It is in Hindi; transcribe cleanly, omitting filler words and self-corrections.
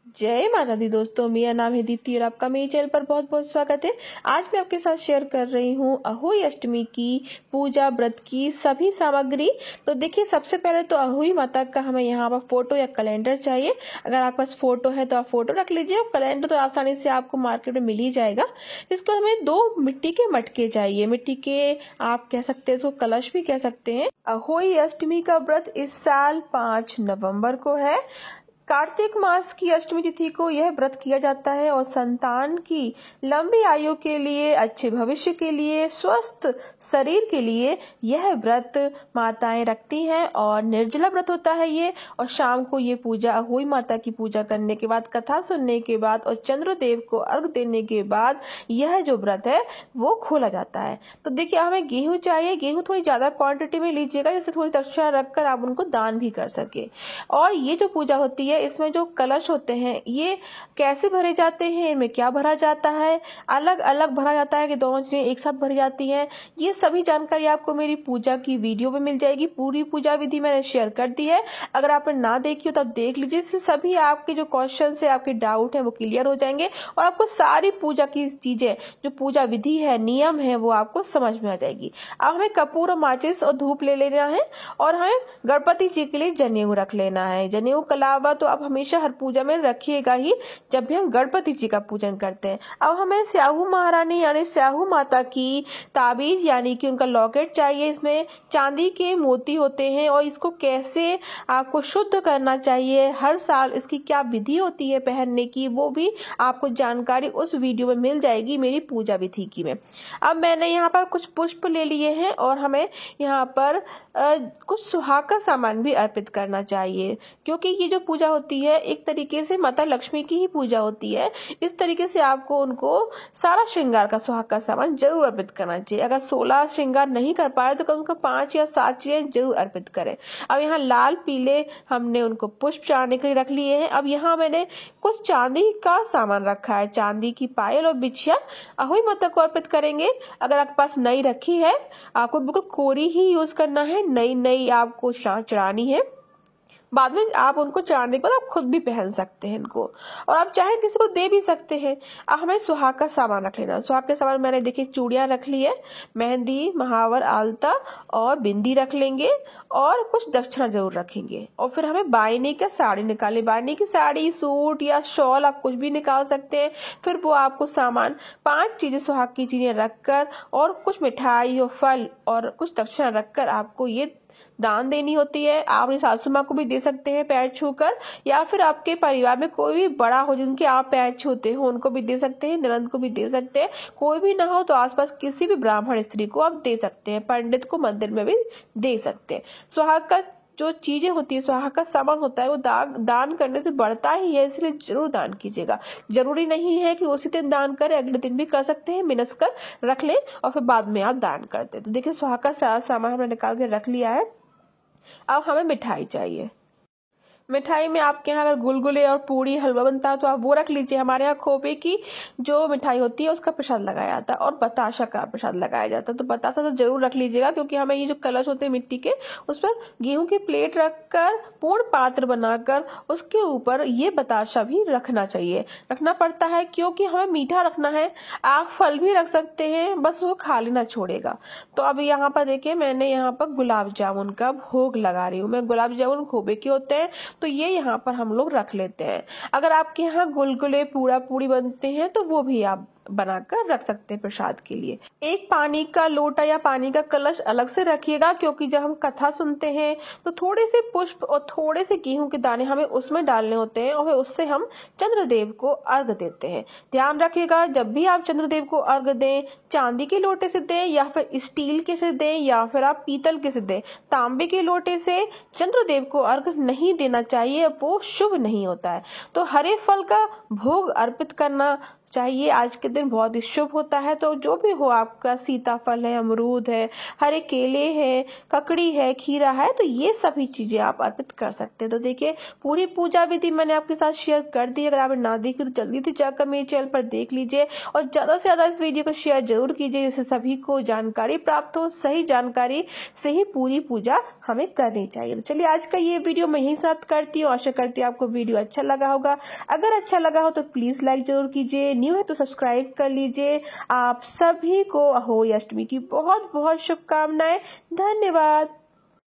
जय माता दी दोस्तों, मेरा नाम है दीप्ति और आपका मेरे चैनल पर बहुत बहुत स्वागत है। आज मैं आपके साथ शेयर कर रही हूँ अहोई अष्टमी की पूजा व्रत की सभी सामग्री। तो देखिए, सबसे पहले तो अहोई माता का हमें यहाँ पर फोटो या कैलेंडर चाहिए। अगर आपके पास फोटो है तो आप फोटो रख लीजिए, और कैलेंडर तो आसानी से आपको मार्केट में मिल ही जाएगा। इसको हमें 2 मिट्टी के मटके चाहिए, मिट्टी के आप कह सकते हैं, इसको कलश भी कह सकते हैं। अहोई अष्टमी का व्रत इस साल 5 नवंबर को है। कार्तिक मास की अष्टमी तिथि को यह व्रत किया जाता है और संतान की लंबी आयु के लिए, अच्छे भविष्य के लिए, स्वस्थ शरीर के लिए यह व्रत माताएं रखती हैं। और निर्जला व्रत होता है ये। और शाम को ये पूजा अहोई माता की पूजा करने के बाद, कथा सुनने के बाद और चंद्रदेव को अर्घ देने के बाद यह जो व्रत है वो खोला जाता है। तो देखिए, हमें गेहूं चाहिए। गेहूं थोड़ी ज्यादा क्वांटिटी में लीजिएगा, जिससे थोड़ी दक्षिणा रखकर आप उनको दान भी कर सके। और ये जो पूजा होती है, इसमें जो कलश होते हैं ये कैसे भरे जाते हैं, इनमें क्या भरा जाता है, अलग अलग भरा जाता है कि दोनों चीजें एक साथ भरी जाती हैं, ये सभी जानकारी आपको मेरी पूजा की वीडियो में मिल जाएगी। पूरी पूजा विधि मैंने शेयर कर दी है। अगर आपने ना देखी हो तो आप देख लीजिए। इससे सभी आपके जो क्वेश्चन है, आपके डाउट है, वो क्लियर हो जाएंगे और आपको सारी पूजा की चीजें, जो पूजा विधि है, नियम है, वो आपको समझ में आ जाएगी। अब हमें कपूर और माचिस और धूप ले लेना है, और हमें गणपति जी के लिए जनेऊ रख लेना है। जनेऊ के अलावा तो आप हमेशा हर पूजा में रखिएगा ही, जब भी हम गणपति जी का पूजन करते हैं। अब हमें स्याहू महारानी यानी स्याहू माता की ताबीज यानी कि उनका लॉकेट चाहिए। इसमें चांदी के मोती होते हैं, और इसको कैसे आपको शुद्ध करना चाहिए, हर साल इसकी क्या विधि होती है पहनने की, वो भी आपको जानकारी उस वीडियो में मिल जाएगी मेरी पूजा विधि की में। अब मैंने यहाँ पर कुछ पुष्प ले लिए हैं, और हमें यहाँ पर कुछ सुहाग का सामान भी अर्पित करना चाहिए, क्योंकि ये जो पूजा होती है एक तरीके से माता लक्ष्मी की ही पूजा होती है। इस तरीके से आपको उनको सारा श्रृंगार का, सुहाग का सामान जरूर अर्पित करना चाहिए। अगर 16 श्रृंगार नहीं कर पाए तो कम से कम 5 या 7 चीजें जरूर अर्पित करें। अब यहाँ लाल पीले हमने उनको पुष्प चढ़ाने के लिए रख लिए हैं। अब यहाँ मैंने कुछ चांदी का सामान रखा है, चांदी की पायल और बिछिया अहोई माता को अर्पित करेंगे। अगर आपके पास नई रखी है, आपको बिल्कुल कोरी ही यूज करना है, नई आपको चढ़ानी है। बाद में आप उनको चढ़ाने के बाद आप खुद भी पहन सकते हैं इनको, और आप चाहे किसी को दे भी सकते हैं। अब हमें सुहाग का सामान रख लेना। सुहाग के सामान मैंने देखिए चूड़ियां रख ली है, मेहंदी, महावर, आलता और बिंदी रख लेंगे, और कुछ दक्षिणा जरूर रखेंगे। और फिर हमें बायने का साड़ी निकाले। बायने की साड़ी, सूट या शॉल आप कुछ भी निकाल सकते हैं। फिर वो आपको सामान 5 चीजें, सुहाग की चीजें रखकर और कुछ मिठाई और फल और कुछ दक्षिणा रखकर आपको ये दान देनी होती है। आप अपनी सासू माँ को भी दे सकते हैं पैर छूकर, या फिर आपके परिवार में कोई भी बड़ा हो जिनके आप पैर छूते हो, उनको भी दे सकते हैं, ननद को भी दे सकते हैं। कोई भी ना हो तो आसपास किसी भी ब्राह्मण स्त्री को आप दे सकते हैं, पंडित को मंदिर में भी दे सकते हैं। सुहाग का जो चीजें होती है, सुहाग का सामान होता है, वो दान करने से बढ़ता ही है, इसलिए जरूर दान कीजिएगा। जरूरी नहीं है कि उसी दिन दान करें, अगले दिन भी कर सकते हैं, मिनस कर रख लें और फिर बाद में आप दान करते हैं। तो देखिए, सुहाग का सारा सामान हमने निकाल के रख लिया है। अब हमें मिठाई चाहिए। मिठाई में आपके यहाँ अगर गुलगुले और पूड़ी, हलवा बनता है तो आप वो रख लीजिए। हमारे यहाँ खोपे की जो मिठाई होती है उसका प्रसाद लगाया जाता है, और बताशा का प्रसाद लगाया जाता है। तो बताशा तो जरूर रख लीजिएगा, क्योंकि हमें ये जो कलश होते हैं मिट्टी के, उस पर गेहूं की प्लेट रखकर, पूर्ण पात्र बनाकर उसके ऊपर ये बताशा भी रखना चाहिए। रखना पड़ता है क्योंकि हमें मीठा रखना है। आप फल भी रख सकते हैं, बस उसको खाली ना छोड़ेगा। तो अब यहाँ पर देखिए, मैंने यहाँ पर गुलाब जामुन का भोग लगा रही हूँ। मैं गुलाब जामुन खोपे के होते हैं, तो ये यहाँ पर हम लोग रख लेते हैं। अगर आपके यहाँ गुलगुले, पूड़ा पूड़ी बनते हैं तो वो भी आप बनाकर रख सकते हैं प्रसाद के लिए। एक पानी का लोटा या पानी का कलश अलग से रखिएगा, क्योंकि जब हम कथा सुनते हैं तो थोड़े से पुष्प और थोड़े से गेहूं के दाने हमें उसमें डालने होते हैं, और फिर उससे हम चंद्रदेव को अर्घ देते हैं। ध्यान रखिएगा, जब भी आप चंद्रदेव को अर्घ दें, चांदी के लोटे से दें, या फिर स्टील के से दें, या फिर आप पीतल के से दें। तांबे के लोटे से चंद्रदेव को अर्घ नहीं देना चाहिए, वो शुभ नहीं होता है। तो हरे फल का भोग अर्पित करना चाहिए। आज के दिन बहुत ही शुभ होता है। तो जो भी हो आपका, सीताफल है, अमरूद है, हरे केले है, ककड़ी है, खीरा है, तो ये सभी चीजें आप अर्पित कर सकते हैं। तो देखिए पूरी पूजा विधि मैंने आपके साथ शेयर कर दी। अगर आपने ना देखी तो जल्दी से जाकर मेरे चैनल पर देख लीजिए और ज्यादा से ज्यादा इस वीडियो को शेयर जरूर कीजिए, जिससे सभी को जानकारी प्राप्त हो। सही जानकारी से ही पूरी पूजा हमें करनी चाहिए। तो चलिए आज का ये वीडियो मैं यही साथ करती हूँ। आशा करती हूँ आपको वीडियो अच्छा लगा होगा। अगर अच्छा लगा हो तो प्लीज लाइक जरूर कीजिए, न्यू है तो सब्सक्राइब कर लीजिए। आप सभी को अहोई अष्टमी की बहुत बहुत शुभकामनाएं। धन्यवाद।